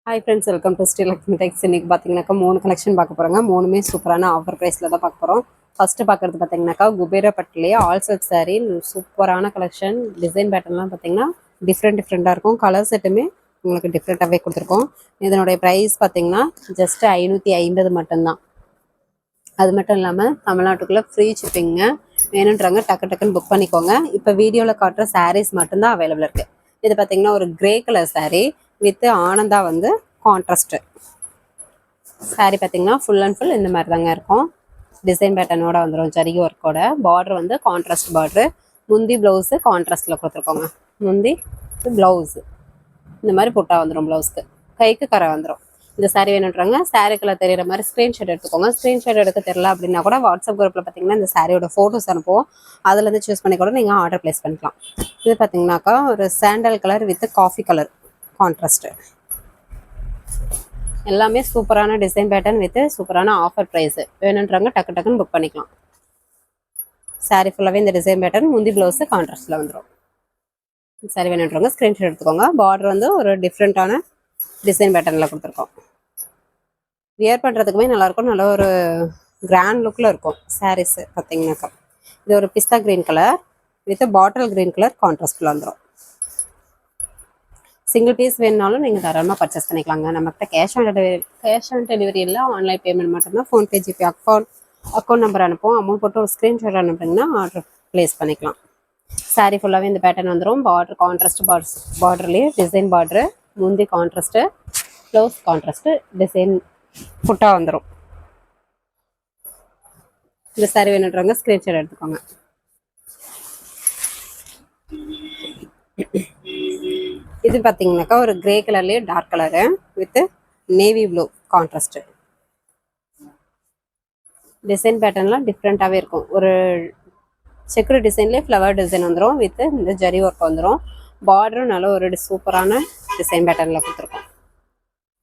Hi friends, welcome to Sri Lakshmi Tex. இன்றைக்கி பார்த்தீங்கன்னாக்கா 3 collection பார்க்க போகிறோங்க. 3மே சூப்பரான ஆஃபர் ப்ரைஸில் தான் பார்க்க போகிறோம். ஃபஸ்ட்டு பார்க்குறது பார்த்தீங்கன்னாக்கா குபேரப்பட்டிலேயே ஆல் செட் சாரீ, சூப்பரான கலெக்ஷன். டிசைன் பேட்டர்ன்லாம் பார்த்தீங்கன்னா டிஃப்ரெண்ட்டாக இருக்கும். கலர் செட்டுமே உங்களுக்கு டிஃப்ரெண்ட்டாகவே கொடுத்துருக்கோம். இதனுடைய ப்ரைஸ் பார்த்தீங்கன்னா ஜஸ்ட் 550 மட்டும்தான். அது மட்டும் இல்லாமல் தமிழ்நாட்டுக்குள்ளே ஃப்ரீ ஷிப்பிங்க. வேணுன்றவங்க டக்குன்னு புக் பண்ணிக்கோங்க. இப்போ வீடியோவில் காட்டுற சாரீஸ் மட்டும்தான் அவைலபிள் இருக்குது. இது பார்த்தீங்கன்னா ஒரு grey colour sari with Ananda வந்து கான்ட்ராஸ்ட்டு சாரீ பார்த்தீங்கன்னா ஃபுல் அண்ட் ஃபுல் இந்த மாதிரி தாங்க இருக்கும். டிசைன் பேட்டர்னோட வந்துடும். ஜரிகை ஒர்க்கோட. பார்டர் வந்து கான்ட்ராஸ்ட் பார்டரு. முந்தி ப்ளவுஸு கான்ட்ராஸ்ட்டில் கொடுத்துருக்கோங்க. முந்தி ப்ளவுஸு இந்த மாதிரி புட்டா வந்துடும். ப்ளவுஸ்க்கு கைக்கு கரை வந்துடும். இந்த சாரீ வேணுன்றாங்க. சாரீக்குள்ள தெரியிற மாதிரி ஸ்க்ரீன்ஷாட் எடுத்துக்கோங்க. ஸ்க்ரீன்ஷாட் எடுக்க தெரியல அப்படின்னா கூட வாட்ஸ்அப் குரூப்பில் பார்த்தீங்கன்னா இந்த சாரியோட ஃபோட்டோஸ் அனுப்புவோம். அதுலேருந்து சூஸ் பண்ணி கூட நீங்கள் ஆர்டர் ப்ளேஸ் பண்ணிக்கலாம். இது பார்த்தீங்கன்னாக்கா ஒரு sandal colour with coffee colour contrast. எல்லாமே சூப்பரான டிசைன் பேட்டர்ன் வித் சூப்பரான ஆஃபர் ப்ரைஸு. வேணுன்றவங்க டக்குன்னு புக் பண்ணிக்கலாம். சாரீ ஃபுல்லாகவே இந்த டிசைன் பேட்டர்ன். முந்தி ப்ளவுஸு கான்ட்ராஸ்ட்டில் வந்துடும். சாரீ வேணுன்றவங்க ஸ்க்ரீன்ஷாட் எடுத்துக்கோங்க. பார்டர் வந்து ஒரு டிஃப்ரெண்ட்டான டிசைன் பேட்டர்னில் கொடுத்துருக்கோம். வியர் பண்ணுறதுக்குமே நல்லாயிருக்கும். நல்ல ஒரு கிராண்ட் லுக்கில் இருக்கும் சாரீஸு பார்த்தீங்கன்னாக்கா. இது ஒரு pista green colour with bottle green colour கான்ட்ராஸ்ட்டில் வந்துடும். சிங்கிள் பீஸ் வேணுனாலும் நீங்கள் தாராளமாக பர்ச்சேஸ் பண்ணிக்கலாங்க. நம்மகிட்ட கேஷ் ஆன் டெலிவரி இல்லை, ஆன்லைன் பேமெண்ட் மட்டும்தான். ஃபோன்பே, ஜிபே அக்கௌண்ட் நம்பர் அனுப்புவோம். அமௌண்ட் போட்டு ஒரு ஸ்க்ரீன்ஷாட் அனுப்புனீங்கன்னா ஆர்டர் ப்ளேஸ் பண்ணிக்கலாம். சாரீ ஃபுல்லாகவே இந்த பேட்டர்ன் வந்துடும். பார்டர் கான்ட்ராஸ்ட் பார்டர்லேயே டிசைன் பார்டரு. முந்தி கான்ட்ராஸ்ட்டு, ப்ளவுஸ் கான்ட்ராஸ்ட்டு, டிசைன் புட்டா வந்துடும். இந்த சாரீ வேணுன்றவங்க ஸ்க்ரீன்ஷாட் எடுத்துக்கோங்க. இது பார்த்தீங்கன்னாக்கா ஒரு கிரே கலர்லேயே dark colour with navy blue contrast. Design பேட்டர்ன்லாம் டிஃப்ரெண்ட்டாகவே இருக்கும். ஒரு செக்குடு டிசைன்லேயே ஃப்ளவர் டிசைன் வந்துடும் வித் இந்த ஜரி ஒர்க் வந்துடும். பார்டரும் நல்ல ஒரு சூப்பரான டிசைன் பேட்டர்னில் கொடுத்துருக்கோம்.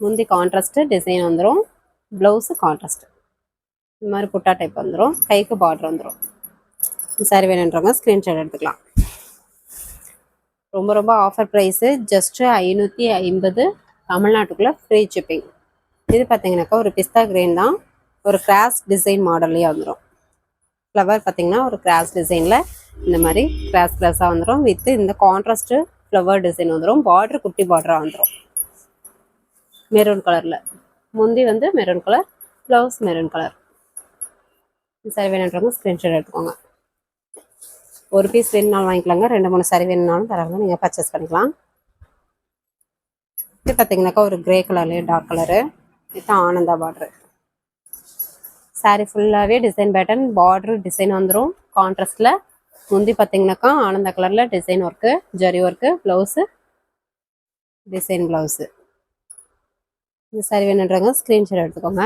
முந்தி கான்ட்ராஸ்ட்டு டிசைன் வந்துடும். ப்ளவுஸு கான்ட்ராஸ்ட்டு இந்த மாதிரி புட்டா டைப் வந்துடும். கைக்கு பார்டர் வந்துடும். இந்த சாரீ வேணுன்றவங்க ஸ்க்ரீன்ஷாட் எடுத்துக்கலாம். ரொம்ப ஆஃபர் ப்ரைஸு. ஜஸ்ட்டு 550. தமிழ்நாட்டுக்குள்ளே ஃப்ரீ ஷிப்பிங். இது பார்த்தீங்கன்னாக்கா ஒரு பிஸ்தா கிரீன் தான். ஒரு கிராஸ் டிசைன் மாடல்லையே வந்துடும். ஃப்ளவர் பார்த்தீங்கன்னா ஒரு கிராஸ் டிசைனில் இந்த மாதிரி கிராஸாக வந்துடும். வித் இந்த கான்ட்ராஸ்ட்டு ஃப்ளவர் டிசைன் வந்துடும். பார்டர் குட்டி பார்டராக வந்துடும் மெரூன் கலரில். முந்தி வந்து maroon colour, blouse maroon colour. Sorry வேணுன்றவங்க ஸ்க்ரீன்ஷாட் எடுத்துக்கோங்க. ஒரு பீஸ் வேணுனாலும் வாங்கிக்கலாங்க. 2-3 சாரி வேணுனாலும் தராங்க, நீங்கள் பர்ச்சேஸ் பண்ணிக்கலாம். இது பார்த்தீங்கன்னாக்கா ஒரு கிரே கலர்லேயே dark colour with Ananda border. Sari ஃபுல்லாகவே டிசைன் பேட்டர்ன். பார்டரு டிசைன் வந்துடும் கான்ட்ராஸ்டில். முந்தி பார்த்தீங்கன்னாக்கா ஆனந்தா கலரில் design work, zari work, blouse design blouse. இந்த சாரீ வேணுன்றவங்க ஸ்க்ரீன்ஷாட் எடுத்துக்கோங்க.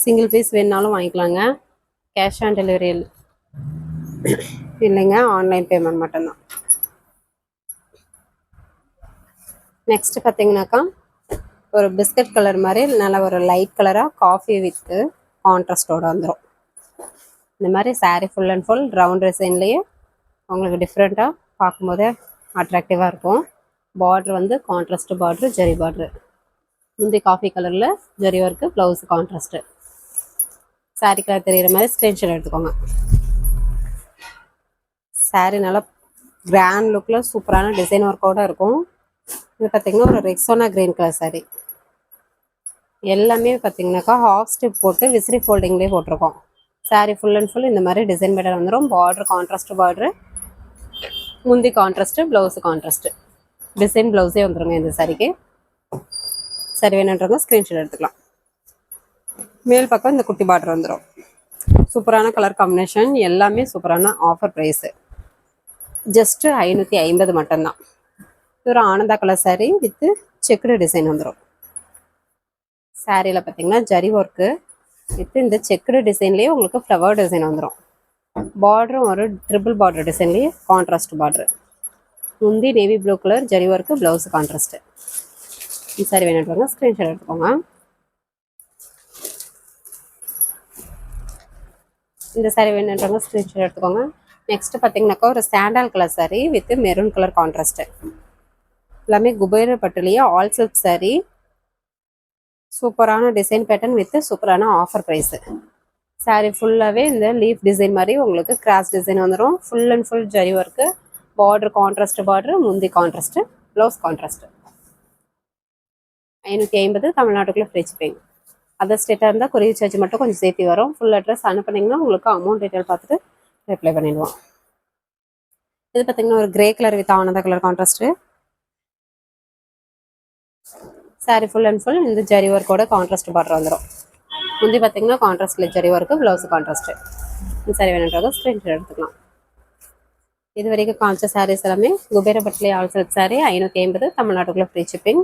சிங்கிள் பீஸ் வேணுனாலும் வாங்கிக்கலாங்க. கேஷ் ஆன் டெலிவரி இல்லைங்க, ஆன்லைன் பேமெண்ட் மட்டும்தான். நெக்ஸ்ட்டு பார்த்தீங்கன்னாக்கா ஒரு பிஸ்கட் கலர் மாதிரி நல்ல ஒரு லைட் கலராக காஃபி வித் கான்ட்ராஸ்டோடு வந்துடும். இந்த மாதிரி sari full and full round டிசைன்லேயே உங்களுக்கு டிஃப்ரெண்ட்டாக பார்க்கும்போதே அட்ராக்டிவாக இருக்கும். பார்ட்ரு வந்து கான்ட்ராஸ்ட் பார்ட்ரு, ஜரி பார்ட்ரு. முந்தி காஃபி கலரில் zari work, blouse contrast. Sari colour தெரிகிற மாதிரி ஸ்க்ரீன்ஷாட் எடுத்துக்கோங்க. சாரீ நல்லா கிராண்ட் லுக்கில் சூப்பரான டிசைன் ஒர்க்கோடு இருக்கும். இது பார்த்திங்கன்னா ஒரு ரெக்ஸோனா க்ரீன் கலர் சாரீ. எல்லாமே பார்த்திங்கனாக்கா ஹாஃப் ஸ்டிப் போட்டு விசிறி ஃபோல்டிங்லேயே போட்டிருக்கோம். சாரீ ஃபுல் அண்ட் ஃபுல் இந்த மாதிரி டிசைன் பேட்டர் வந்துடும். பார்டர் கான்ட்ராஸ்ட் பார்டரு, முந்தி கான்ட்ராஸ்ட்டு, ப்ளவுஸு கான்ட்ராஸ்ட்டு. டிசைன் ப்ளவுஸே வந்துடுங்க இந்த சாரீக்கு. சரி வேணுன்றவங்க ஸ்க்ரீன்ஷாட் எடுத்துக்கலாம். மேல் பக்கம் இந்த குட்டி பார்டர் வந்துடும். சூப்பரான கலர் காம்பினேஷன். எல்லாமே சூப்பரான ஆஃபர் ப்ரைஸு. ஜஸ்ட்டு 550 மட்டும்தான். இது ஒரு Ananda colour sari with checked design வந்துடும். சாரியில் பார்த்தீங்கன்னா ஜரி ஒர்க்கு வித் இந்த செக்குடு டிசைன்லேயே உங்களுக்கு ஃப்ளவர் டிசைன் வந்துடும். பார்டரும் ஒரு ட்ரிபிள் பார்டர் டிசைன்லேயே கான்ட்ராஸ்ட் பார்டரு. முந்தி navy blue colour zari work, blouse contrast. இந்த சாரி வேணுன்றவங்க ஸ்க்ரீன்ஷாட் எடுத்துக்கோங்க. இந்த சாரி வேணுன்றவங்க ஸ்க்ரீன்ஷாட் எடுத்துக்கோங்க. நெக்ஸ்ட் பார்த்தீங்கன்னாக்கா ஒரு sandal colour saree with maroon colour contrast. எல்லாமே குபேர பட்டுலேயே ஆல் சில்க் saree. சூப்பரான டிசைன் பேட்டர்ன் வித் சூப்பரான ஆஃபர் ப்ரைஸ். saree ஃபுல்லாகவே இந்த லீஃப் டிசைன் மாதிரி உங்களுக்கு கிராஸ் டிசைன் வந்துடும். Full and full zari work. Border contrast border, முந்தி கான்ட்ராஸ்ட், ப்ளவுஸ் கான்ட்ராஸ்ட். 550 தமிழ்நாட்டுக்குள்ளே ஃப்ரீ ஷிப்பிங். அதர் ஸ்டேட்டாக இருந்தால் கொரியர் சார்ஜ் மட்டும் கொஞ்சம் சேர்த்து வரும். ஃபுல் அட்ரஸ் அனுப்புனீங்கன்னா உங்களுக்கு அமௌண்ட் டீட்டெயில் பார்த்துட்டு ரிப்ளை பண்ணிடுவோம். இது பார்த்தீங்கன்னா ஒரு grey colour with Ananda colour contrast. Sorry full and full இந்த ஜரி ஒர்க்கோட கான்ட்ராஸ்ட் பார்டர் வந்துடும். முந்தி பார்த்தீங்கன்னா கான்ட்ராஸ்ட்ல ஜரி ஒர்க்கு, ப்ளவுஸ் கான்ட்ராஸ்ட். இந்த சாரி வேணுன்றத ஸ்க்ரீன்ஷாட் எடுத்துக்கலாம். இது வரைக்கும் காமிச்ச சாரீஸ் எல்லாமே குபேர பட்டுலேயே ஆல் சில்க் சாரி 550 தமிழ்நாட்டுக்குள்ளே ஃப்ரீ ஷிப்பிங்.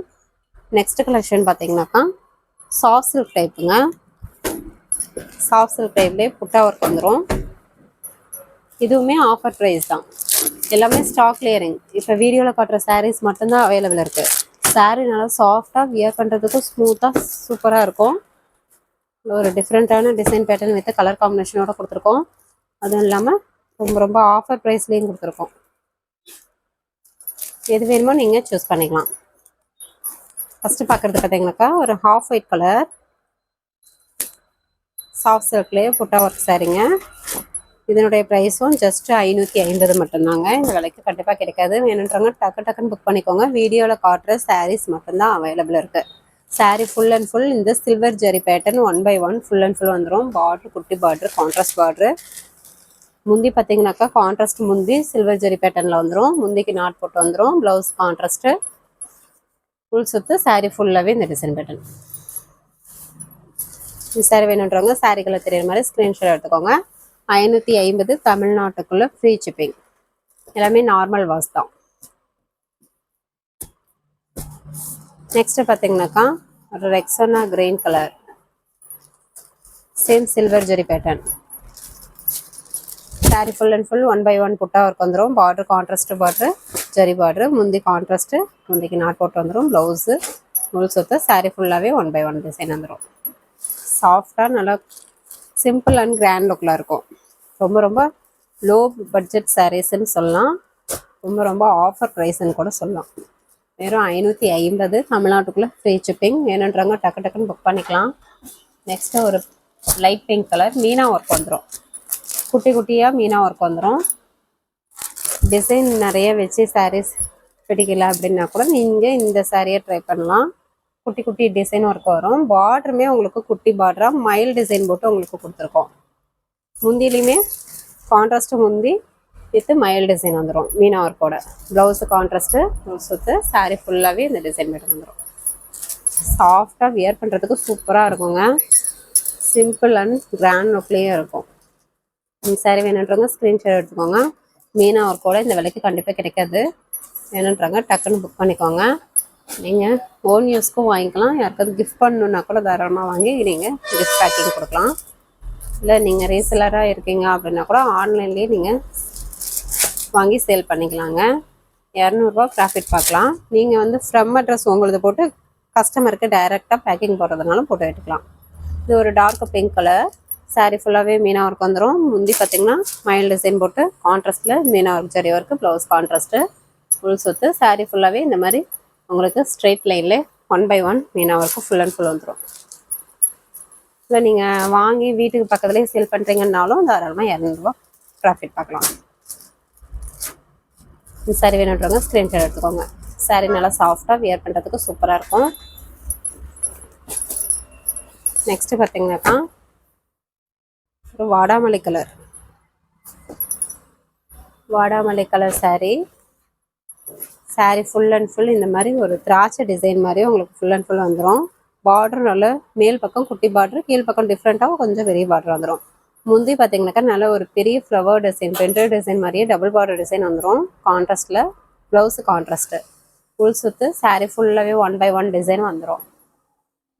நெக்ஸ்ட் கலெக்ஷன் பார்த்தீங்கன்னாக்கா சாஃப்ட் சில்க் டைப்புங்க. சாஃப்ட் சில்க் டைப்லேயே புட்டா ஒர்க் வந்துடும். இதுவுமே ஆஃபர் ப்ரைஸ் தான். எல்லாமே ஸ்டாக் கிளியரிங். இப்போ வீடியோவில் காட்டுற சாரீஸ் மட்டும்தான் அவைலபிள் இருக்குது. சாரீ நல்லா சாஃப்டாக வியர் பண்ணுறதுக்கும் ஸ்மூத்தாக சூப்பராக இருக்கும். ஒரு டிஃப்ரெண்ட்டான டிசைன் பேட்டர்ன் வித் கலர் காம்பினேஷனோட கொடுத்துருக்கோம். அதுவும் இல்லாமல் ரொம்ப ரொம்ப ஆஃபர் ப்ரைஸ்லேயும் கொடுத்துருக்கோம். எது வேணுமோ நீங்கள் சூஸ் பண்ணிக்கலாம். ஃபஸ்ட்டு பார்க்குறது பார்த்தீங்கன்னாக்கா ஒரு ஹாஃப் ஒயிட் கலர் சாஃப்ட் சில்க்லேயே புட்டா ஒர்க் சாரீங்க. இதனுடைய ப்ரைஸும் ஜஸ்ட் 550 மட்டும்தாங்க. இந்த விலைக்கு கண்டிப்பாக கிடைக்காது. வேணுன்றவங்க டக்குன்னு புக் பண்ணிக்கோங்க. வீடியோவில் காட்டுற சாரீஸ் மட்டும்தான் அவைலபிள் இருக்குது. சாரீ ஃபுல் அண்ட் ஃபுல் இந்த silver zari pattern 1 by 1 full and full வந்துடும். பார்டர் குட்டி பார்டர், கான்ட்ராஸ்ட் பார்டரு. முந்தி பார்த்தீங்கன்னாக்கா கான்ட்ராஸ்ட் முந்தி சில்வர் ஜரி பேட்டர்னில் வந்துடும். முந்திக்கு நாட் போட்டு வந்துடும். Blouse contrast. ஃபுல் சுற்று சாரீ ஃபுல்லாகவே இந்த டிசைன் பேட்டர்ன். இந்த சாரீ வேணுன்றவங்க சாரீகளை தெரியுற மாதிரி ஸ்க்ரீன்ஷாட் எடுத்துக்கோங்க. 550 தமிழ்நாட்டுக்குள்ளே ஃப்ரீ ஷிப்பிங். எல்லாமே நார்மல் வாஷ் தான். நெக்ஸ்ட் பார்த்தீங்கன்னாக்கா ஒரு Rexona green colour same silver zari pattern. Sari full and full 1 by 1 புட்டா ஒர்க் வந்துடும். Border contrast border, zari border, முந்தி கான்ட்ராஸ்ட்டு, முந்திக்கு நாட் போட்டு வந்துடும். ப்ளவுஸு முள் சுத்த சாரீ ஃபுல்லாகவே 1 by 1 டிசைன் வந்துடும். சாஃப்டாக நல்லா சிம்பிள் அண்ட் கிராண்ட் லுக்கில் இருக்கும். ரொம்ப ரொம்ப லோ பட்ஜெட் சாரீஸ்ன்னு சொல்லலாம். ரொம்ப ரொம்ப ஆஃபர் ப்ரைஸ்ன்னு கூட சொல்லலாம். வெறும் 550 தமிழ்நாட்டுக்குள்ளே ஃப்ரீ ஷிப்பிங். வேணுன்றவங்க டக்குன்னு புக் பண்ணிக்கலாம். நெக்ஸ்ட்டு ஒரு light pink colour Meena work வந்துடும். குட்டி குட்டியாக மீனா ஒர்க் வந்துடும். டிசைன் நிறைய வச்சு சாரீஸ் பிடிக்கல அப்படின்னா கூட நீங்கள் இந்த சாரியை ட்ரை பண்ணலாம். குட்டி குட்டி டிசைன் ஒர்க் வரும். பார்டருமே உங்களுக்கு குட்டி பார்டராக மைல் டிசைன் போட்டு உங்களுக்கு கொடுத்துருக்கோம். முந்திலையுமே கான்ட்ராஸ்ட்டு முந்தி வித் மைல் டிசைன் வந்துடும் மீனா ஒர்க்கோட. ப்ளவுஸு கான்ட்ராஸ்ட்டு, சுற்று சாரீ ஃபுல்லாகவே இந்த டிசைன் மட்டும் வந்துடும். சாஃப்டாக வியர் பண்ணுறதுக்கு சூப்பராக இருக்குங்க. சிம்பிள் அண்ட் கிராண்ட் லுக்லேயே இருக்கும். இந்த சாரீ வேணுன்றவங்க ஸ்க்ரீன்ஷாட் எடுத்துக்கோங்க. மீனா ஒர்க்கோட இந்த விலைக்கு கண்டிப்பாக கிடைக்காது. வேணுன்றவங்க டக்குன்னு புக் பண்ணிக்கோங்க. நீங்கள் ஓன் யூஸ்க்கும் வாங்கிக்கலாம். யாருக்காவது கிஃப்ட் பண்ணணுன்னா கூட தாராளமாக வாங்கி நீங்கள் கிஃப்ட் பேக்கிங் கொடுக்கலாம். இல்லை நீங்கள் ரீசெலராக இருக்கீங்க அப்படின்னா கூட ஆன்லைன்லேயே நீங்கள் வாங்கி சேல் பண்ணிக்கலாங்க. 200 ரூபா ப்ராஃபிட் பார்க்கலாம். நீங்கள் வந்து ஃப்ரம் அட்ரஸ் உங்களது போட்டு கஸ்டமருக்கு டைரெக்டாக பேக்கிங் போடுறதுனாலும் போட்டு எடுத்துக்கலாம். இது ஒரு டார்க் பிங்க் கலர். சாரீ ஃபுல்லாகவே மீனா ஒர்க் வந்துடும். முந்தி பார்த்திங்கன்னா மைல் டிசைன் போட்டு கான்ட்ராஸ்ட்டில் meena work zari work, blouse contrast, full சுற்று சாரீ ஃபுல்லாகவே இந்த மாதிரி உங்களுக்கு ஸ்ட்ரெயிட் லைனில் 1 by 1 Meena work full and full வந்துடும். இல்லை நீங்கள் வாங்கி வீட்டுக்கு பக்கத்துலேயே சேல் பண்ணுறீங்கன்னாலும் தாராளமாக 200 ரூபா ப்ராஃபிட் பார்க்கலாம். இந்த சாரீ வேணுன்றவங்க ஸ்க்ரீன்ஷாட் எடுத்துக்கோங்க. சாரீ நல்லா சாஃப்டாக வியர் பண்ணுறதுக்கு சூப்பராக இருக்கும். நெக்ஸ்ட்டு பார்த்தீங்கன்னாக்கா ஒரு வாடாமல்லி colour sari. Sari full and full இந்த மாதிரி ஒரு திராட்சை டிசைன் மாதிரி உங்களுக்கு ஃபுல் அண்ட் ஃபுல் வந்துடும். பார்டர் நல்ல மேல் பக்கம் குட்டி பார்டர், கீழ் பக்கம் டிஃப்ரெண்ட்டாக கொஞ்சம் பெரிய பார்டர் வந்துடும். முந்தி பார்த்தீங்கன்னாக்கா நல்ல ஒரு பெரிய ஃப்ளவர் டிசைன், பென்டர் டிசைன் மாதிரியே டபுள் பார்டர் டிசைன் வந்துடும். கான்ட்ராஸ்ட்டில் ப்ளவுஸு கான்ட்ராஸ்ட்டு, ஃபுல் சுற்று சாரீ ஃபுல்லாகவே 1 by 1 டிசைன் வந்துடும்.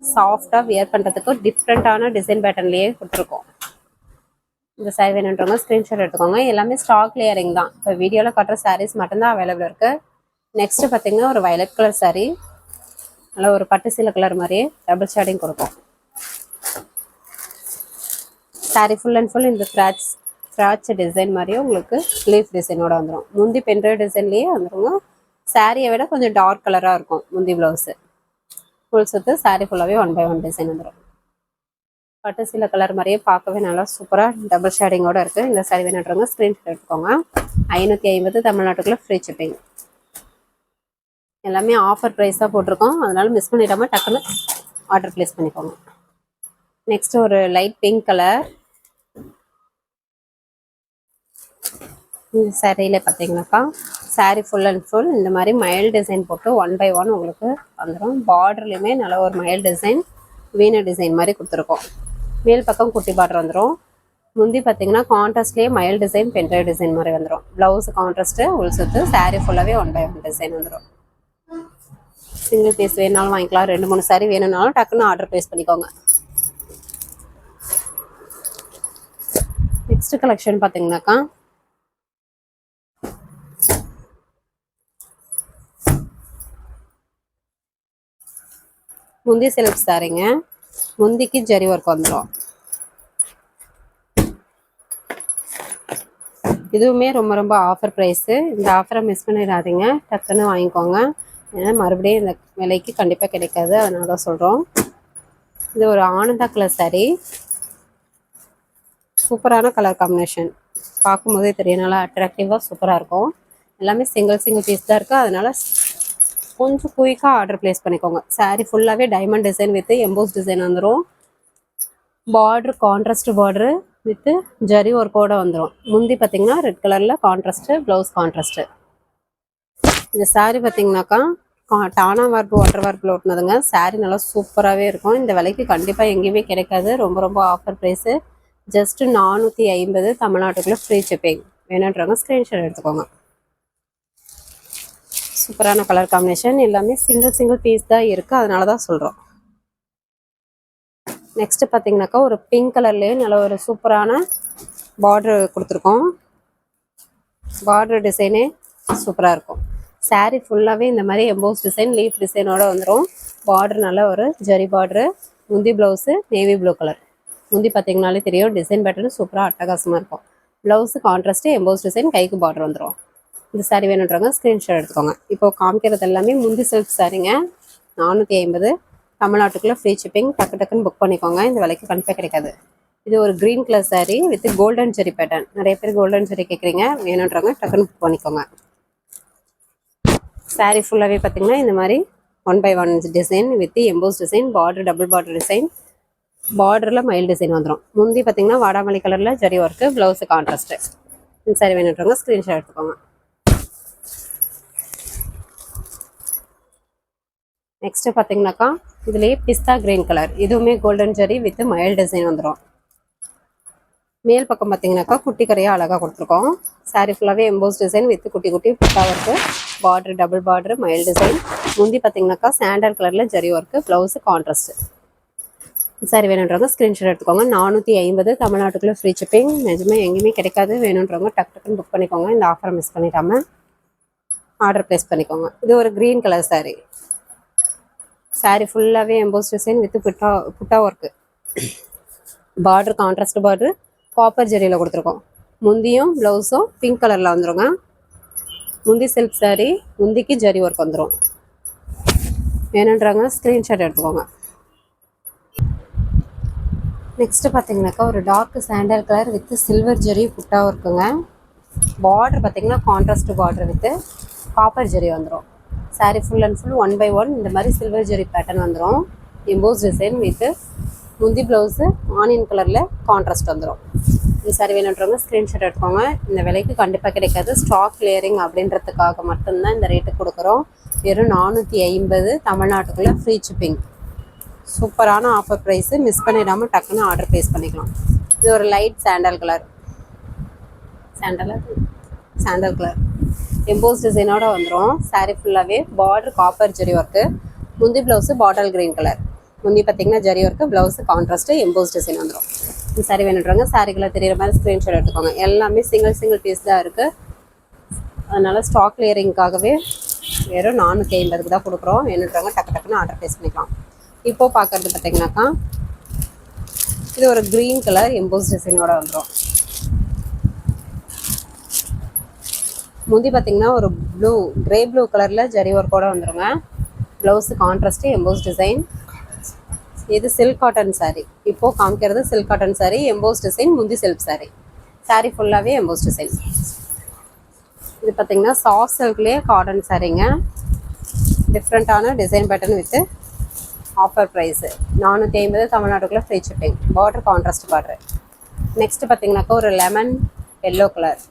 சாஃப்டாக வியர் பண்ணுறதுக்கு டிஃப்ரெண்ட்டான டிசைன் பேட்டர்ன்லேயே கொடுத்துருக்கோம். இந்த சாரீ வேணுன்றவங்க ஸ்க்ரீன்ஷாட் எடுத்துக்கோங்க. எல்லாமே ஸ்டாக் கிளியரிங் தான். இப்போ வீடியோவில் காட்டுற சாரீஸ் மட்டும்தான் அவைலபிள் இருக்குது. நெக்ஸ்ட்டு பார்த்தீங்கன்னா ஒரு வயலட் கலர் சாரீ. நல்லா ஒரு பட்டு சீலை கலர் மாதிரியே டபுள் ஷேடிங் கொடுக்கும். சாரீ ஃபுல் அண்ட் ஃபுல் இந்த ஸ்க்ராட்ச் டிசைன் மாதிரியே உங்களுக்கு லீஃப் டிசைனோட வந்துடும். முந்தி பென்ட்ரைவ் டிசைன்லேயே வந்துருங்க. சாரியை விட கொஞ்சம் டார்க் கலராக இருக்கும் முந்தி ப்ளவுஸு. ஃபுல் சுற்று சாரீ ஃபுல்லாகவே 1/1 டிசைன் வந்துடும். பட்டு சில கலர் மாதிரியே பார்க்கவே நல்லா சூப்பராக டபுள் ஷேடிங்கோடு இருக்குது. இந்த சாரி வேணுன்றவங்க ஸ்க்ரீன்ஷாட் எடுத்துக்கோங்க. 550 தமிழ்நாட்டுக்குள்ளே ஃப்ரீ ஷிப்பிங். எல்லாமே ஆஃபர் ப்ரைஸ் தான் போட்டிருக்கோம், அதனால மிஸ் பண்ணிடாமல் டக்குன்னு ஆர்டர் ப்ளேஸ் பண்ணிக்கோங்க. நெக்ஸ்ட் ஒரு லைட் பிங்க் கலர். இந்த சாரியில் பார்த்தீங்கன்னாக்கா சாரீ ஃபுல் அண்ட் ஃபுல் இந்த மாதிரி மயில் டிசைன் போட்டு 1/1 உங்களுக்கு வந்துடும். பார்டர்லையுமே நல்ல ஒரு மயில் டிசைன் வீண டிசைன் மாதிரி கொடுத்துருக்கோம். மேல் பக்கம் குட்டி பார்டர் வந்துடும். முந்தி பார்த்தீங்கன்னா கான்ட்ராஸ்ட்லேயே மயில் டிசைன் பென்ட்ரைவ் டிசைன் மாதிரி வந்துடும். ப்ளவுஸ் கான்ட்ராஸ்ட்டு உள் சுற்று சாரீ ஃபுல்லாகவே 1/1 டிசைன் வந்துடும். சிங்கிள் பீஸ் வேணுனாலும் வாங்கிக்கலாம், 2-3 சாரீ வேணும்னாலும் டக்குன்னு ஆர்டர் ப்ளேஸ் பண்ணிக்கோங்க. நெக்ஸ்ட் கலெக்ஷன் பார்த்தீங்கன்னாக்கா முந்தி சில்க் சாரீங்க. முந்திக்கு ஜரி ஒர்க் வந்துடும். இதுவுமே ரொம்ப ரொம்ப ஆஃபர் ப்ரைஸு. இந்த ஆஃபரை மிஸ் பண்ணிடாதீங்க, டக்குன்னு வாங்கிக்கோங்க. ஏன்னா மறுபடியும் இந்த விலைக்கு கண்டிப்பாக கிடைக்காது, அதனால தான் சொல்கிறோம். இது ஒரு ஆனந்தா கலர் சாரீ. சூப்பரான கலர் காம்பினேஷன், பார்க்கும்போதே தெரியும் நல்லா அட்ராக்டிவாக சூப்பராக இருக்கும். எல்லாமே சிங்கிள் பீஸ் தான் இருக்குது, அதனால கொஞ்சம் குயிக்காக ஆர்டர் ப்ளேஸ் பண்ணிக்கோங்க. சாரீ ஃபுல்லாகவே diamond design with EMBOSS design வந்துடும். பார்ட்ரு கான்ட்ராஸ்ட் பார்ட்ரு வித்து ஜரி ஒர்க்கோட வந்துடும். முந்தி பார்த்தீங்கன்னா ரெட் கலரில் கான்ட்ராஸ்ட்டு, ப்ளவுஸ் கான்ட்ராஸ்ட்டு. இந்த சாரீ பார்த்தீங்கன்னாக்கா டானா வார்ப்பு வாட்டர் வார்ப்பில் ஓட்டினதுங்க. சாரீ நல்லா சூப்பராகவே இருக்கும். இந்த விலைக்கு கண்டிப்பாக எங்கேயுமே கிடைக்காது, ரொம்ப ரொம்ப ஆஃபர் ப்ரைஸு. ஜஸ்ட்டு 450 தமிழ்நாட்டுக்குள்ளே ஃப்ரீ ஷிப்பிங். வேணுன்றவங்க ஸ்க்ரீன்ஷாட் எடுத்துக்கோங்க. சூப்பரான கலர் காம்பினேஷன், எல்லாமே சிங்கிள் பீஸ் தான் இருக்குது, அதனால தான் சொல்கிறோம். நெக்ஸ்ட்டு பார்த்தீங்கன்னாக்கா ஒரு பிங்க் கலர்லேயே நல்ல ஒரு சூப்பரான பார்ட்ரு கொடுத்துருக்கோம். பார்ட்ரு டிசைனே சூப்பராக இருக்கும். சாரீ ஃபுல்லாகவே இந்த மாதிரி எம்போஸ் டிசைன் லீஃப் டிசைனோட வந்துடும். பார்ட்ரு நல்ல ஒரு ஜரி பார்ட்ரு. முந்தி ப்ளவுஸு நேவி ப்ளூ கலர். முந்தி பார்த்தீங்கனாலே தெரியும் டிசைன் பேட்டர்னு சூப்பராக அட்டகாசமாக இருக்கும். ப்ளவுஸு கான்ட்ராஸ்ட்டு எம்போஸ் டிசைன், கைக்கு பார்டர் வந்துடும். இந்த சாரீ வேணுன்றவங்க ஸ்க்ரீன்ஷாட் எடுத்துக்கோங்க. இப்போ காமிக்கிறது எல்லாமே முந்தி சில்க் சாரீங்க. 450 தமிழ்நாட்டுக்குள்ளே ஃப்ரீ ஷிப்பிங். டக்குன்னு புக் பண்ணிக்கோங்க, இந்த விலைக்கு கண்டிப்பாக கிடைக்காது. இது ஒரு green colour sari with golden zari pattern. நிறைய பேர் கோல்டன் ஜெரி கேட்குறீங்க, வேணுன்றவங்க டக்குன்னு புக் பண்ணிக்கோங்க. சாரீ ஃபுல்லாகவே பார்த்தீங்கன்னா இந்த மாதிரி 1/1 design with EMBOSS design, border double border design, பார்டரில் மயில் டிசைன் வந்துடும். முந்தி பார்த்தீங்கன்னா வாடாமல்லி கலரில் ஜரி ஒர்க்கு, ப்ளவுஸு கான்ட்ராஸ்ட்டு. இந்த சாரீ வேணுன்றவங்க ஸ்க்ரீன்ஷாட் எடுத்துக்கோங்க. நெக்ஸ்ட்டு பார்த்தீங்கன்னாக்கா இதுலேயே பிஸ்தா கிரீன் கலர். இதுவுமே கோல்டன் ஜரி வித் மயில் டிசைன் வந்துடும். மேல் பக்கம் பார்த்தீங்கன்னாக்கா குட்டி கரையாக அழகாக கொடுத்துருக்கோம். சாரீ ஃபுல்லாகவே எம்போஸ் டிசைன் வித் குட்டி குட்டி புட்டா ஒர்க்கு, பார்டர் டபுள் பார்டர் மயில் டிசைன். முந்தி பார்த்தீங்கன்னாக்கா சாண்டல் கலரில் zari work, blouse contrast. Sari வேணுன்றவங்க ஸ்க்ரீன்ஷாட் எடுத்துக்கோங்க. 450 தமிழ்நாட்டுக்குள்ளே ஃப்ரீ ஷிப்பிங். நிஜமே எங்கேயுமே கிடைக்காது, வேணுன்றவங்க டக்குன்னு புக் பண்ணிக்கோங்க. இந்த ஆஃபரை மிஸ் பண்ணிடாமல் ஆர்டர் ப்ளேஸ் பண்ணிக்கோங்க. இது ஒரு க்ரீன் கலர் சாரீ. சாரீ ஃபுல்லாகவே எம்போஸ் டிசைன் வித் புட்டா work. Border contrast border copper ஜெரியில் கொடுத்துருக்கோம். முந்தியும் ப்ளவுஸும் பிங்க் கலரில் வந்துடுங்க. முந்தி சில்க் சாரீ, முந்திக்கு ஜரி ஒர்க் வந்துடும். வேணுன்றாங்க ஸ்க்ரீன்ஷாட் எடுத்துக்கோங்க. நெக்ஸ்ட்டு பார்த்தீங்கன்னாக்கா ஒரு dark sandal colour with silver zari புட்டா ஒர்க்குங்க. பார்டர் பார்த்தீங்கன்னா contrast border with copper zari வந்துடும். சாரீ ஃபுல் அண்ட் ஃபுல் 1/1 இந்த மாதிரி சில்வர் ஜெரி பேட்டர்ன் வந்துடும். எம்போஸ் டிசைன் வித் முந்தி ப்ளவுஸு ஆனியன் கலரில் கான்ட்ராஸ்ட் வந்துடும். இந்த சாரீ வேணுன்றவங்க ஸ்க்ரீன்ஷாட் எடுத்துக்கோங்க. இந்த விலைக்கு கண்டிப்பாக கிடைக்காது, ஸ்டாக் கிளியரிங் அப்படின்றதுக்காக மட்டும்தான் இந்த ரேட்டுக்கு கொடுக்குறோம். வெறும் 450 தமிழ்நாட்டுக்குள்ளே ஃப்ரீ ஷிப்பிங். சூப்பரான ஆஃபர் ப்ரைஸு, மிஸ் பண்ணிடாமல் டக்குன்னு ஆர்டர் ப்ளேஸ் பண்ணிக்கலாம். இது ஒரு light sandal colour. Sandal colour emboss டிசைனோட வந்துடும். சாரீ ஃபுல்லாகவே பார்டர் காப்பர் ஜெரி ஒர்க்கு. முந்தி ப்ளவுஸு பாட்டில் க்ரீன் கலர். முந்தி பார்த்தீங்கன்னா zari work, blouse contrast, emboss design வந்துடும். இந்த சாரீ வேணுன்றவங்க சாரீக்குள்ளே தெரியிற மாதிரி ஸ்க்ரீன்ஷாட் எடுத்துக்கோங்க. எல்லாமே சிங்கிள் பீஸ் தான் இருக்குது, அதனால் ஸ்டாக் கிளியரிங்காகவே வெறும் 450 தான் கொடுக்குறோம். வேணுன்றவங்க டக்குன்னு ஆர்டர் ப்ளேஸ் பண்ணிக்கலாம். இப்போது பார்க்குறது பார்த்தீங்கன்னாக்கா இது ஒரு க்ரீன் கலர் எம்போஸ் டிசைனோட வந்துடும். முந்தி பார்த்தீங்கன்னா ஒரு கிரே ப்ளூ கலரில் ஜரி ஒர்க்கோட வந்துருங்க. Blouse contrast emboss design. இது சில்க் காட்டன் சாரீ. இப்போது காமிக்கிறது silk cotton sari, EMBOSS design, முந்தி சில்க் சாரீ. சாரீ ஃபுல்லாகவே எம்போஸ் டிசைன். இது பார்த்தீங்கன்னா சாஃப்ட் சில்க்லேயே காட்டன் சாரீங்க. டிஃப்ரெண்ட்டான design pattern with offer price 450 தமிழ்நாட்டுக்குள்ளே free shipping. Border contrast border. Next பார்த்தீங்கன்னாக்கா ஒரு lemon yellow colour,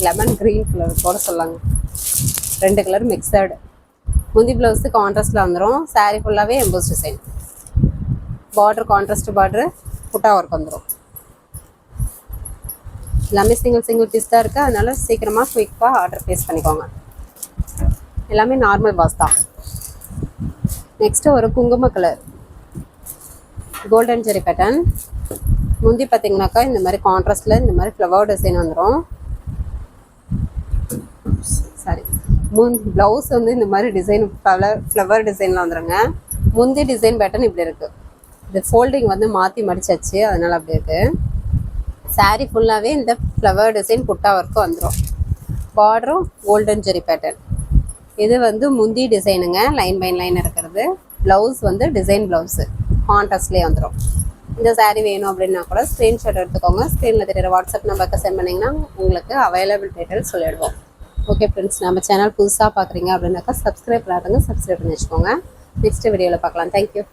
lemon green colour கூட சொல்லாங்க, 2 கலர் மிக்சடு. முந்தி ப்ளவுஸு கான்ட்ராஸ்ட்டில் வந்துடும். சாரீ ஃபுல்லாகவே emboss design. Border contrast border, புட்டா ஒர்க் வந்துடும். எல்லாமே சிங்கிள் பீஸ் தான் இருக்குது. அதனால சீக்கிரமாக குயிக்காக ஆர்டர் ப்ளேஸ் பண்ணிக்கோங்க. எல்லாமே நார்மல் பாஸ் தான். நெக்ஸ்ட்டு ஒரு குங்கும கலர் கோல்டன் ஜெரி பேட்டர்ன். முந்தி பார்த்தீங்கன்னாக்கா இந்த மாதிரி கான்ட்ராஸ்டில் இந்த மாதிரி ஃப்ளவர் டிசைன் வந்துடும். சாரி, ப்ளவுஸ் வந்து இந்த மாதிரி டிசைன் ஃப்ளவர் டிசைனில் வந்துடுங்க. முந்தி டிசைன் பேட்டர்ன் இப்படி இருக்குது. இது ஃபோல்டிங் வந்து மாற்றி மடிச்சாச்சு, அதனால் அப்படி இருக்குது. சாரீ ஃபுல்லாகவே இந்த ஃப்ளவர் டிசைன் புட்டா ஒர்க்கு வந்துடும். பார்டரும் கோல்டன் ஜெரி பேட்டர்ன். இது வந்து முந்தி டிசைனுங்க, லைன் பை லைன் இருக்கிறது. ப்ளவுஸ் வந்து டிசைன் ப்ளவுஸு கான்ட்ராஸ்ட்லேயே வந்துடும். இந்த சாரீ வேணும் அப்படின்னா கூட ஸ்க்ரீன்ஷாட் எடுத்துக்கோங்க. ஸ்க்ரீனில் தெரியுற வாட்ஸ்அப் நம்பருக்கு சென்ட் பண்ணிங்கன்னா உங்களுக்கு அவைலபிள் டீட்டெயில்ஸ் சொல்லிடுவோம். ஓகே ஃப்ரெண்ட்ஸ், நம்ம சேனல் புதுசாக பார்க்குறீங்க அப்படின்னாக்கா சப்ஸ்கிரைப் பண்ணாதவங்க சப்ஸ்கிரைப் பண்ணி வச்சுக்கோங்க. நெக்ஸ்ட் வீடியோவில் பார்க்கலாம். தேங்க்யூ.